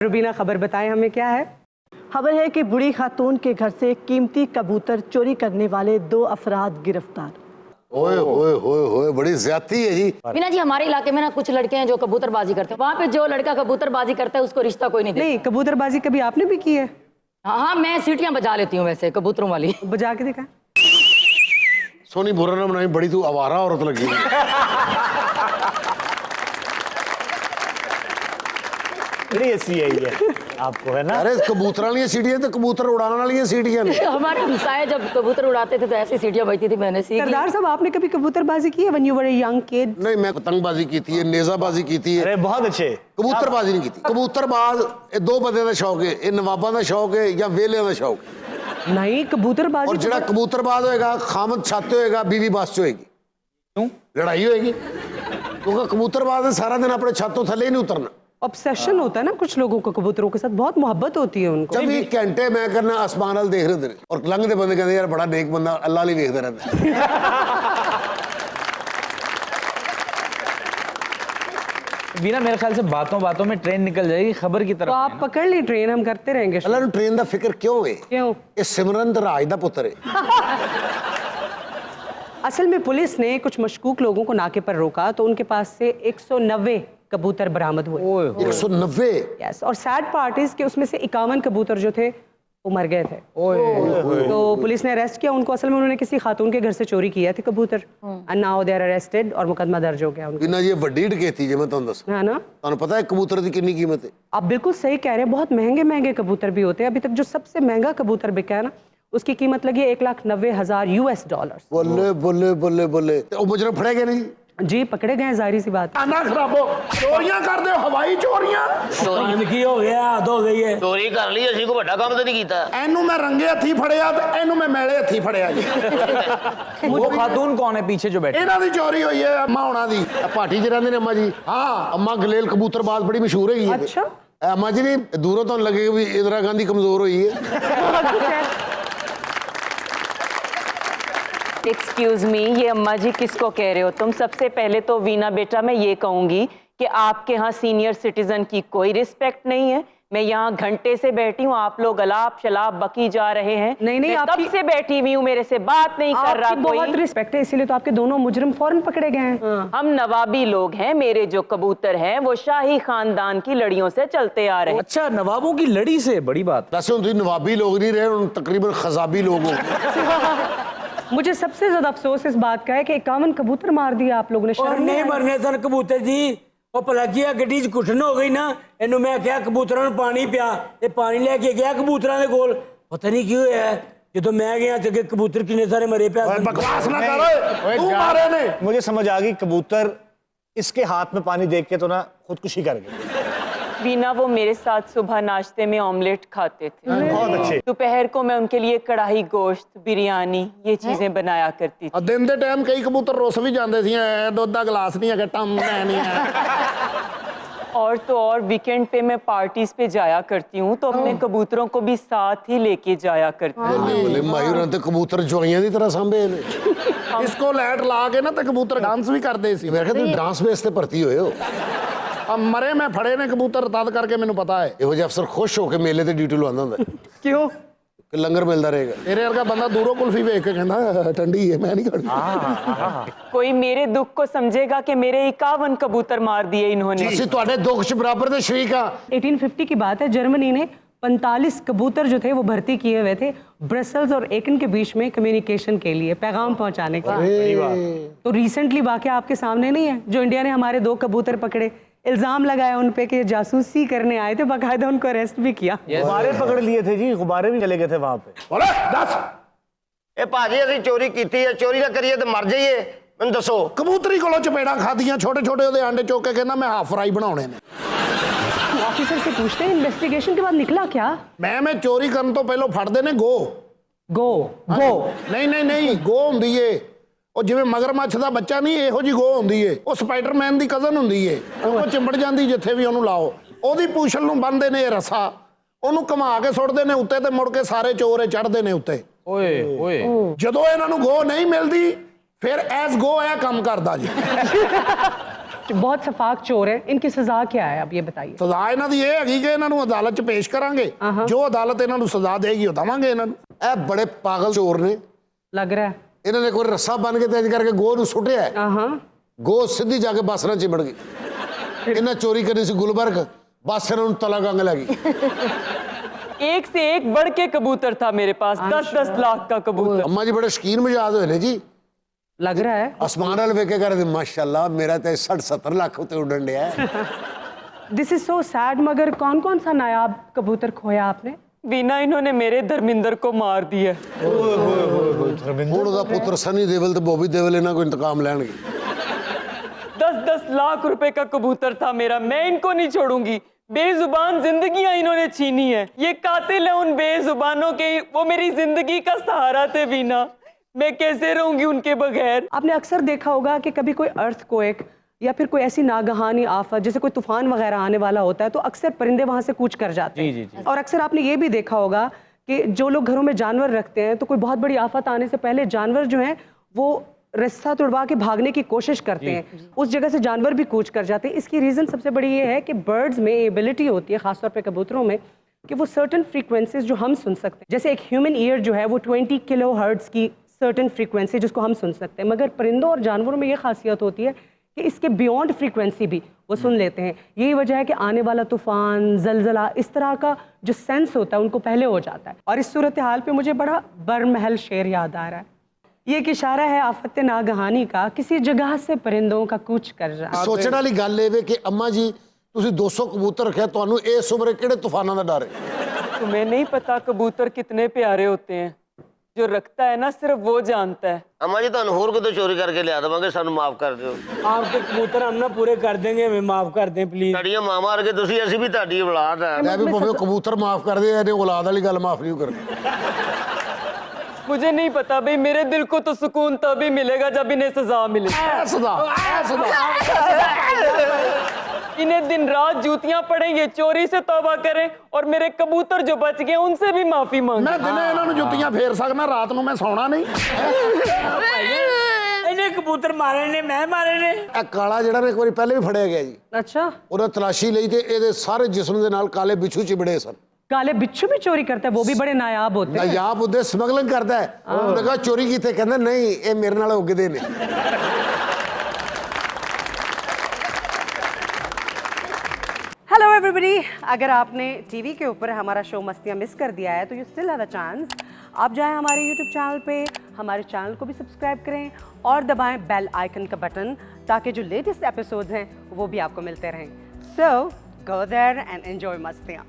रुबीना, खबर बताएं हमें, क्या है? खबर है कि बूढ़ी खातून के घर से कीमती कबूतर चोरी करने वाले 2 अफराद गिरफ्तार। ओए ओए ओए ओए, बड़ी ज्यादती है जी। वीना जी, हमारे इलाके में ना कुछ लड़के हैं जो कबूतरबाजी करते हैं। वहाँ पे जो लड़का कबूतरबाजी करता है उसको रिश्ता कोई नहीं देता। नहीं, कबूतरबाजी कभी आपने भी की है? हाँ, मैं सीटियाँ बजा लेती हूँ वैसे कबूतरों वाली। बजा के दिखा। सोनी बुरा ना बनाई, बड़ी तू आवारा औरत लगी बड़ी ऐसी है आपको, है ना? अरे कबूतर वाली सीढ़ियां तो कबूतर उड़ाने वाली सीढ़ियां ने। हमारे हमसाए जब कबूतर उड़ाते थे तो ऐसी सीटियाँ बजती थी, मैंने सीखी। सरदार साहब, आपने कभी कबूतरबाजी की है when you were a young kid? नहीं, मैं पतंगबाजी की थी, नेजाबाजी की थी। अरे बहुत अच्छे। कबूतरबाजी नहीं की थी। कबूतरबाज ये 2 बंदे का शौक है, ये नवाबा का शौक है या वेलियां का शौक है। नहीं, कबूतरबाजी और ਜਿਹੜਾ कबूतरबाज होएगा खामद छाते होएगा, बीवी बस होएगी। क्यों लड़ाई होएगी? क्योंकि कबूतरबाज ने सारा दिन अपने छत तो थले ही नहीं उतरना। ऑब्सेशन होता है ना कुछ लोगों को कबूतरों के साथ, बहुत मोहब्बत होती है उनको। 24 घंटे मैं करना आसमान वाल देख रहे थे और लंघते बंदे कहते यार बड़ा नेक बंदा, अल्लाह ही देखते रहता। वीना, मेरे ख्याल से बातों बातों में ट्रेन निकल जाएगी खबर की तो तरफ। आप पकड़ ली ट्रेन, हम करते रहेंगे। अल्लाह ने ट्रेन का फिक्र क्यों है? क्यों? ये सिमरन ते राज दा पुत्र है। असल में पुलिस ने कुछ मशकूक लोगों को नाके पर रोका तो उनके पास से 190 कबूतर बरामद हुए। 190। यस, और सैड पार्ट इज कि उसमें से 51 कबूतर जो थे वो मर गए थे। तो पुलिस ने अरेस्ट किया उनको। असल में उन्होंने किसी खातून के घर से चोरी किया थे कबूतर, and now they are arrested और मुकदमा दर्ज हो गया उनका। बिना ये वड्डी डकैती जे मैं तुहानू दस, है ना? तुहानू पता है कबूतर की कितनी कीमत है? आप बिल्कुल सही कह रहे हैं, बहुत महंगे महंगे कबूतर भी होते हैं। अभी तक जो सबसे महंगा कबूतर बिका है ना, उसकी कीमत लगी है $1,90,000 US। बोले बोले बोले बोले वो मुजरम फड़े गए नहीं जी, पकड़े गए, जाहिर सी बात। आना खराबो चोरियां कर दे, हवाई चोरियां। की हो गया, हद हो गई है। चोरी कर ली, ਅਸੀਂ ਕੋਈ ਵੱਡਾ ਕੰਮ ਤਾਂ ਨਹੀਂ ਕੀਤਾ। एनू मैं रंगे हथी फड़िया ते एनू मैं मैले हथी फड़िया जी। वो खातून कौन है पीछे जो बैठे? इन्हां दी चोरी हुई है अम्मा होना दी। पार्टी च रहंदे ने अम्मा जी। हाँ, अम्मा गलेल कबूतरबाज बड़ी मशहूर है। अच्छा, अम्मा जी ने दूरों तो लगेगा भी इंदिरा गांधी कमजोर हुई है। एक्सक्यूज मी, ये अम्मा जी किसको कह रहे हो तुम? सबसे पहले तो वीना बेटा, मैं ये कहूंगी कि आपके यहाँ सीनियर सिटीजन की कोई रिस्पेक्ट नहीं है। मैं यहाँ घंटे से बैठी हूँ, आप लोग अलाप शलाप बकी जा रहे हैं। नहीं, मैं आपकी- कब से बैठी हुई हूँ, मेरे से बात नहीं कर रहा आपकी बहुत कोई। रिस्पेक्ट है, इसीलिए तो आपके दोनों मुजरिम फौरन पकड़े गए हैं। हम नवाबी लोग हैं, मेरे जो कबूतर हैं वो शाही खानदान की लड़ियों से चलते आ रहे हैं। अच्छा, नवाबों की लड़ी से, बड़ी बात। वैसे उन नवाबी लोग नहीं रहे, उन तकरीबन खजाबी लोग हो। मुझे सबसे ज्यादा अफसोस इस बात का है कि 51 कबूतर मार दिया आप लोगों ने। और शर्म नहीं आई? मरने सन कबूतर जी। वो पलाकिया गड्डी च घुटन हो गई ना, इनू मैं क्या कबूतरों ने पानी पिया, ये पानी लेके गया कबूतरों के कोल, पता नहीं क्यों है जो मैं गया तो कबूतर कितने सारे मरे पे। बकवास ना कर, तू मारे ने। मुझे समझ आ गई, कबूतर इसके हाथ में पानी देख के तो ना खुदकुशी कर गए। वीना, वो मेरे साथ सुबह नाश्ते में ऑमलेट खाते थे। बहुत अच्छे। दोपहर को मैं उनके लिए कढ़ाई गोश्त, बिरयानी, ये चीजें बनाया करती थी। दिन दे टाइम कई कबूतर रुस भी जाते सी, दुध का गिलास नहीं है, टम नहीं है। और तो और वीकेंड पे मैं पार्टीज पे जाया करती हूँ, तो अपने कबूतरों को भी साथ ही लेके जाया करती हूँ। बोले मायूर ते कबूतर जुआइयां दी तरह सांभे ने। इसको लाइट ला के ना ते कबूतर डांस भी करते सी। मैं कहता डांस बेस ते भर्ती होए हो। अब मरे मैं फड़े ने कबूतर तद करके मैनू पता है। ਇਹੋ ਜਿਹੇ ਅਫਸਰ ਖੁਸ਼ ਹੋ ਕੇ ਮੇਲੇ ਤੇ ਡਿਊਟੀ ਲਵਾਉਂਦਾ ਹੁੰਦਾ क्यों? ਕਿ ਲੰਗਰ ਮਿਲਦਾ ਰਹੇਗਾ। तेरे वर्गा बंदा दूरों कुल्फी वेख के कहना ठंडी है, मैं नहीं खानी। कोई मेरे दुख को समझेगा कि मेरे 51 कबूतर मार दिए इन्होंने। ਅਸੀਂ ਤੁਹਾਡੇ ਦੁੱਖ 'ਚ ਬਰਾਬਰ ਦੇ ਸ਼ਰੀਕ ਆ। 1850 की बात है, जर्मनी ने 45 कबूतर जो थे वो भर्ती किए हुए थे ब्रसल्स और एकन के बीच में कम्युनिकेशन के लिए, पैगाम पहुंचाने के लिए। तो रिसेंटली वाकया आपके सामने नहीं है, जो इंडिया ने हमारे 2 कबूतर पकड़े, इल्जाम लगाया उन पे कि जासूसी करने आए थे, बाकायदा उनको अरेस्ट भी किया। गुब्बारे पकड़ लिए थे जी, गुब्बारे भी चले गए थे वहां पे। बोले दस ਇਹ ਭਾਜੀ ਅਸੀਂ ਚੋਰੀ ਕੀਤੀ ਹੈ, ਚੋਰੀ ਨਾ ਕਰੀਏ ਤੇ ਮਰ ਜਾਈਏ, ਮੈਨੂੰ ਦੱਸੋ। कबूतरी कोलों चपेड़ा खादियां, छोटे छोटे ਉਹਦੇ आंडे चोक के कहना मैं हाफ फ्राई बनाने ने। ऑफिसर से पूछते हैं इन्वेस्टिगेशन के बाद निकला क्या? मैं चोरी करने तो पहले फड़ते ने गो गो गो नहीं नहीं नहीं गो ਹੁੰਦੀ ਏ ਉਹ ਜਿਵੇਂ ਮਗਰਮੱਛ ਦਾ ਬੱਚਾ ਨਹੀਂ, ਇਹੋ ਜੀ ਗੋ ਹੁੰਦੀ ਏ। ਉਹ ਸਪਾਈਡਰਮੈਨ ਦੀ ਕਜ਼ਨ ਹੁੰਦੀ ਏ, ਉਹ ਚਿੰਬੜ ਜਾਂਦੀ ਜਿੱਥੇ ਵੀ ਉਹਨੂੰ ਲਾਓ। ਉਹਦੀ ਪੂਛਲ ਨੂੰ ਬੰਨਦੇ ਨੇ ਰੱਸਾ, ਉਹਨੂੰ ਘੁਮਾ ਕੇ ਸੁੱਟਦੇ ਨੇ ਉੱਤੇ ਤੇ ਮੁੜ ਕੇ ਸਾਰੇ ਚੋਰੇ ਚੜ੍ਹਦੇ ਨੇ ਉੱਤੇ। ओए ओए, ਜਦੋਂ ਇਹਨਾਂ ਨੂੰ ਗੋ ਨਹੀਂ ਮਿਲਦੀ ਫਿਰ ਐਸ ਗੋ ਇਹ ਕੰਮ ਕਰਦਾ ਜੀ। बहुत सफाक चोर है, इनकी सजा क्या है आप ये बताइए। ਸਜ਼ਾ ਇਹਨਾਂ ਦੀ ਇਹ ਹੈਗੀ ਕਿ ਇਹਨਾਂ ਨੂੰ ਅਦਾਲਤ 'ਚ ਪੇਸ਼ ਕਰਾਂਗੇ, ਜੋ ਅਦਾਲਤ ਇਹਨਾਂ ਨੂੰ ਸਜ਼ਾ ਦੇਗੀ ਉਹ ਦਵਾਂਗੇ ਇਹਨਾਂ ਨੂੰ। ਇਹ ਬੜੇ ਪਾਗਲ ਚੋਰ ਨੇ। लग रहा है। ਇਹਨਾਂ ਨੇ ਕੋਈ ਰੱਸਾ ਬੰਨ ਕੇ ਤੇਜ਼ ਕਰਕੇ ਗੋਹ ਨੂੰ ਸੁੱਟਿਆ ਹੈ। ਗੋਹ ਸਿੱਧੀ ਜਾ ਕੇ ਬੱਸ ਨਾਲ ਚਿੰਬੜ ਗਈ। ਇਹਨਾਂ ਚੋਰੀ ਕਰਨੀ ਸੀ ਗੁਲਬਰਗ, ਬੱਸ ਇਹਨਾਂ ਨੂੰ ਤਲਾ ਗੰਗ ਲੈ ਗਈ। एक से एक बढ़ के कबूतर था मेरे पास, 10-10 लाख का कबूतर। ਅੰਮਾ ਜੀ ਬੜੇ ਸ਼ਕੀਨ ਮਜਾਦ ਹੋਏ ਨੇ ਜੀ। लग रहा है। ਅਸਮਾਨ ਵਾਲ ਵੇਖ ਕੇ ਕਰਦੇ ਮਾਸ਼ਾਅੱਲਾ ਮੇਰਾ ਤੇ 60-70 ਲੱਖ ਉੱਤੇ ਉੱਡਣ ਡਿਆ ਹੈ। दिस इज सो सैड, मगर कौन कौन सा नायाब कबूतर खोया आपने? वीना, इन्होंने मेरे धर्मिंदर को मार दिया। ਹੁਣ ਉਹਦਾ ਪੁੱਤਰ ਸਨੀ ਦੇਵਲ ਤੇ ਬੋਬੀ ਦੇਵਲ ਇਹਨਾਂ ਕੋ ਇੰਤਕਾਮ ਲੈਣਗੇ। 10-10 लाख रुपए का कबूतर था मेरा, मैं इनको नहीं छोड़ूंगी। बेजुबान जिंदगियां इन्होंने छीनी है, ये कातिल है उन बेजुबानों के, वो मेरी जिंदगी का सहारा थे वीना, मैं कैसे रहूंगी उनके बगैर। आपने अक्सर देखा होगा कि कभी कोई अर्थक्वेक या फिर कोई ऐसी नागहानी आफत जैसे कोई तूफान वगैरह आने वाला होता है तो अक्सर परिंदे वहां से कूच कर जाते हैं। और अक्सर आपने ये भी देखा होगा कि जो लोग घरों में जानवर रखते हैं तो कोई बहुत बड़ी आफत आने से पहले जानवर जो है वो रास्ता तुड़वा के भागने की कोशिश करते हैं, उस जगह से जानवर भी कूच कर जाते हैं। इसकी रीज़न सबसे बड़ी ये है कि बर्ड्स में एबिलिटी होती है, ख़ासतौर पे कबूतरों में, कि वो सर्टन फ्रीक्वेंसीज जो हम सुन सकते हैं, जैसे एक ह्यूमन ईयर जो है वो 20 किलो हर्ट्ज़ की सर्टन फ्रीक्वेंसी जिसको हम सुन सकते हैं, मगर परिंदों और जानवरों में ये खासियत होती है कि इसके बियॉन्ड फ्रीक्वेंसी भी वो सुन लेते हैं। यही वजह है कि आने वाला तूफान, जलजला, इस तरह का जो सेंस होता है उनको पहले हो जाता है। और इस सूरत हाल पे मुझे बड़ा बरमहल शेर याद आ रहा है। ये एक इशारा है आफत नागहानी का, किसी जगह से परिंदों का कूच कर जाना। ਸੋਚਣ ਵਾਲੀ ਗੱਲ ਇਹ ਵੇ ਕਿ ਅੰਮਾ ਜੀ ਤੁਸੀਂ 200 ਕਬੂਤਰ ਰੱਖਿਆ, ਤੁਹਾਨੂੰ ਇਸ ਉਮਰੇ ਕਿਹੜੇ ਤੂਫਾਨਾਂ ਦਾ ਡਰ ਹੈ? तुम्हें नहीं पता कबूतर कितने प्यारे होते हैं, जो रखता है ना सिर्फ वो जानता है। ਅੰਮਾ ਜੀ ਤੁਹਾਨੂੰ ਹੋਰ ਕਿਤੋਂ ਚੋਰੀ ਕਰਕੇ ਲਿਆ ਦੇਵਾਂਗੇ, ਸਾਨੂੰ ਮਾਫ ਕਰ ਦਿਓ। आपके कबूतर हम ना पूरे कर देंगे, हमें माफ कर दें प्लीज। ਤੁਹਾਡੀਆਂ ਮਾਵਾਂ ਵਰਗੇ ਤੁਸੀਂ, ਅਸੀਂ ਵੀ ਤੁਹਾਡੀ ਔਲਾਦ ਹੈ। ਮੈਂ ਵੀ ਭਾਵੇਂ ਕਬੂਤਰ ਮਾਫ ਕਰਦੇ ਆ, ਇਹਨੇ ਔਲਾਦ ਵਾਲੀ ਗੱਲ ਮਾਫ ਨਹੀਂ ਕਰਨੀ। मुझे नहीं पता भाई, मेरे दिल को तो सुकून तभी मिलेगा जब इन्हें सजा मिले। इन्हें दिन रात जूतियां पड़ें, ये चोरी से तौबा करें और मेरे कबूतर जो बच गए उनसे भी माफी मांगे। ਮੈਂ ਦਿਨੇ ਇਹਨਾਂ ਨੂੰ ਜੁੱਤੀਆਂ ਫੇਰ ਸਕਦਾ, ਰਾਤ ਨੂੰ ਮੈਂ ਸੌਣਾ ਨਹੀਂ। इन्हें कबूतर मारे ने, मैं मारे ने। ਇਹ ਕਾਲਾ ਜਿਹੜਾ ਨੇ ਇੱਕ ਵਾਰੀ ਪਹਿਲੇ ਵੀ ਫੜਿਆ ਗਿਆ ਜੀ, अच्छा, ਉਹਨੇ ਤਲਾਸ਼ੀ ਲਈ ਤੇ ਇਹਦੇ ਸਾਰੇ ਜਿਸਮ ਦੇ ਨਾਲ ਕਾਲੇ ਬਿੱਛੂ ਚਿਬੜੇ ਸਨ। काले बिच्छू भी चोरी करता है, वो भी बड़े नायाब होते हैं। ਨਾਯਾਬ ਉਹਦੇ ਸਮਗਲਿੰਗ ਕਰਦਾ ਹੈ। ਉਹਨੇ ਕਹਾ ਚੋਰੀ ਕੀਤੇ, ਕਹਿੰਦਾ ਨਹੀਂ ਇਹ ਮੇਰੇ ਨਾਲ ਉੱਗਦੇ ਨੇ। हेलो एवरीबॉडी, अगर आपने टीवी के ऊपर हमारा शो मस्तियाँ मिस कर दिया है तो you still have a chance. आप जाएं हमारे यूट्यूब चैनल पे, हमारे चैनल को भी सब्सक्राइब करें और दबाएं बेल आइकन का बटन, ताकि जो लेटेस्ट एपिसोड्स हैं वो भी आपको मिलते रहें। सो गो देयर एंड एंजॉय मस्तियाँ।